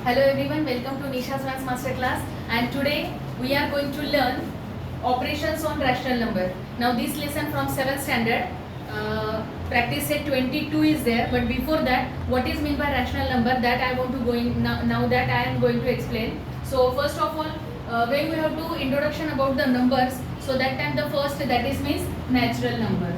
Hello everyone, welcome to Nisha's Maths Master Class, and today we are going to learn operations on rational number. Now this lesson from 7th standard, practice set 22 is there, but before that what is meant by rational number, that I want to go in now that I am going to explain. So first of all, when we have to introduction about the numbers, so that time the first, that is means natural number.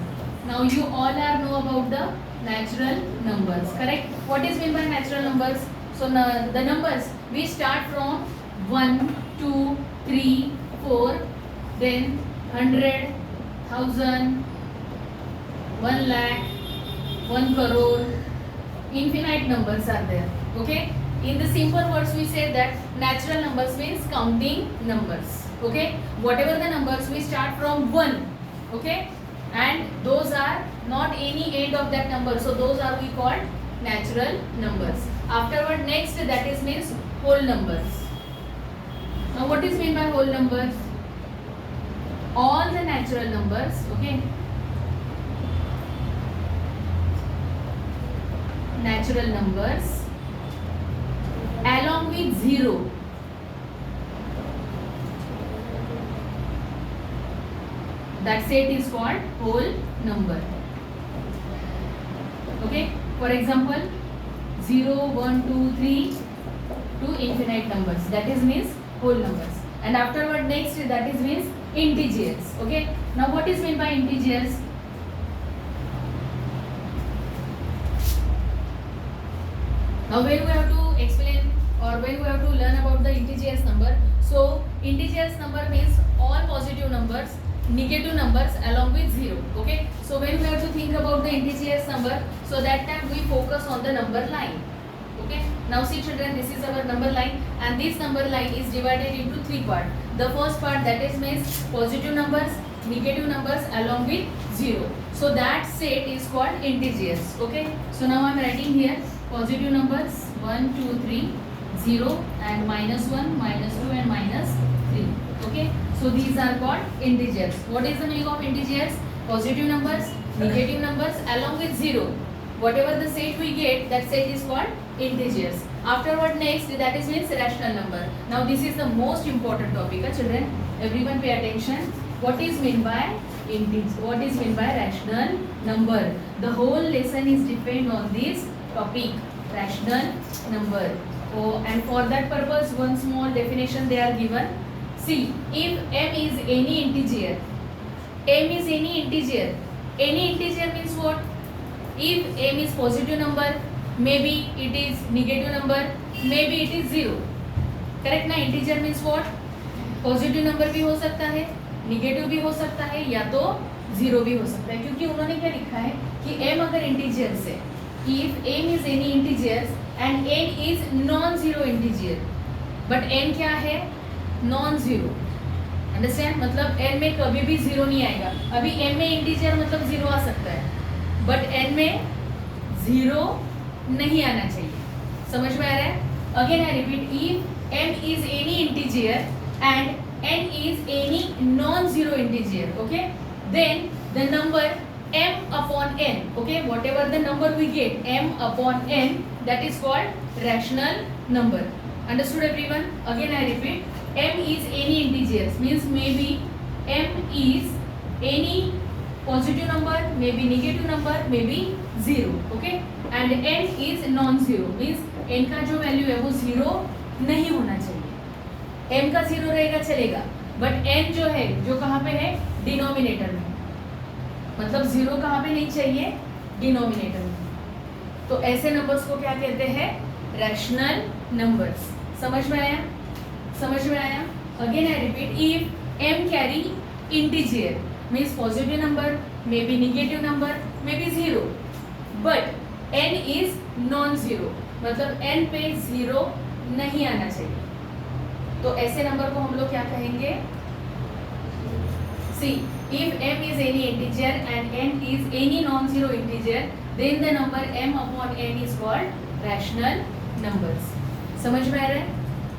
Now you all are know about the natural numbers, correct? What is meant by natural numbers? So the numbers we start from 1, 2, 3, 4, then 100, 1000, 1 lakh, 1 crore, infinite numbers are there. Okay. In the simple words we say that natural numbers means counting numbers. Okay. Whatever the numbers we start from 1. Okay. And those are not any end of that number. So those are we called natural numbers. Afterward, next, that is means whole numbers. Now what is meant by whole numbers? All the natural numbers, okay, natural numbers along with 0, that set is called whole number. Okay, for example, 0, 1, 2, 3 to infinite numbers, that is means whole numbers. And afterward, next, that is means integers. Okay, now what is meant by integers? Now when we have to explain or when we have to learn about the integers number, so integers number means all positive numbers, negative numbers along with 0. Okay, so when we have to think about the integers number, so that time we focus on the number line. Okay, now see children, this is our number line, and this number line is divided into 3 parts. The first part, that is means positive numbers, negative numbers along with 0. So that set is called integers. Okay, so now I am writing here positive numbers 1, 2, 3, 0 and -1, -2 and -3. Okay, so these are called integers. What is the meaning of integers? Positive numbers, negative numbers along with 0. Whatever the set we get, that set is called integers. Afterward, next, that is means rational number. Now this is the most important topic, children. Everyone pay attention. What is meant by integer? What is meant by rational number? The whole lesson is depend on this topic, rational number. Oh, and for that purpose, one small definition they are given. See, if m is any integer, m is any integer means what? If m is positive number, maybe it is negative number, maybe it is 0. Correct ना? Integer means what? Positive number भी हो सकता है, negative भी हो सकता है, या तो 0 भी हो सकता है, क्योंकि उन्होंने क्या लिखा है कि m अगर इंटीजर्स है, if m is any integers and n is non zero integer, but n क्या है? Non zero. अंडरस्टैंड? मतलब n में कभी भी 0 नहीं आएगा. अभी m में इंटीजर मतलब 0 आ सकता है, बट n में 0 नहीं आना चाहिए. समझ में आ रहा है? Again I repeat, if m is any integer and n is any non-zero integer, okay, then the number m upon n, okay, whatever the number we get, m upon n, that is called rational number. Understood everyone? Again I repeat, m is any integers means maybe m is any positive number, maybe negative number, maybe 0. Okay, and n is non-zero means n का जो value है वो 0 नहीं होना चाहिए. m का 0 रहेगा चलेगा, बट n जो है, जो कहाँ पे है? डिनोमिनेटर में. मतलब 0 कहाँ पे नहीं चाहिए? डिनोमिनेटर में. तो ऐसे नंबर्स को क्या कहते हैं? Rational numbers. समझ में आया? समझ में आया? Again I repeat, if m carry integer means positive number, maybe negative number, maybe 0, but n is non-zero, मतलब n पे 0 नहीं आना चाहिए. तो ऐसे नंबर को हम लोग क्या कहेंगे? See, if m is any integer and n is any non-zero integer, then the number m upon n is called rational numbers. समझ में आ रहा है?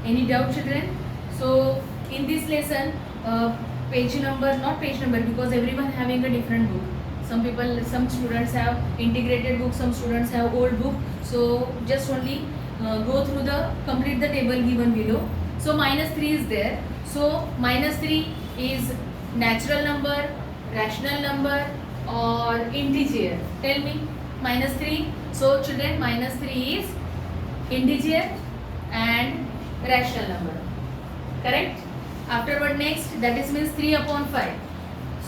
Any doubt, children? So in this lesson, page number, not page number, because everyone having a different book. Some students have integrated book, some students have old book. So just only go through the complete the table given below. So minus 3 is there. So minus 3 is natural number, rational number or integer. Tell me minus 3. So children, minus 3 is integer and rational number. Correct? Afterward next, that is means 3 upon 5.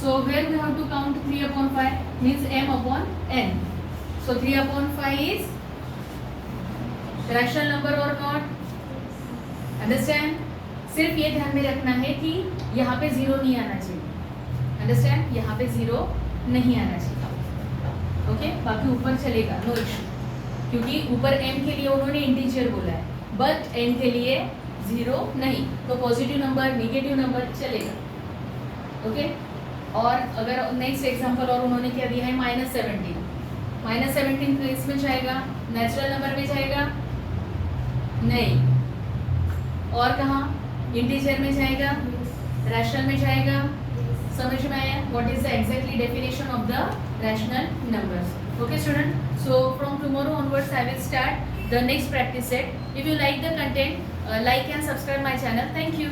So where we have to count 3 upon 5 means m upon n. So 3 upon 5 is rational number or not? Understand? सिर्फ ये ध्यान में रखना है कि यहाँ पे zero नहीं आना चाहिए. अंडरस्टैंड? यहाँ पे जीरो नहीं आना चाहिए. ओके, बाकी ऊपर चलेगा, नो इशू, क्योंकि ऊपर m के लिए उन्होंने इंटीजर बोला है, बट n के लिए जीरो नहीं, तो पॉजिटिव नंबर निगेटिव नंबर चलेगा. ओके, और अगर नेक्स्ट एग्जांपल और उन्होंने क्या दिया है -17. -17 इसमें जाएगा, नेचुरल नंबर में जाएगा नहीं, और कहाँ इंटीजर में जाएगा, रैशनल में जाएगा. समझ में आया? What is the exactly definition of the rational numbers. Okay student, so from tomorrow onwards I will start the next practice set. If you like the content, like and subscribe my channel. Thank you.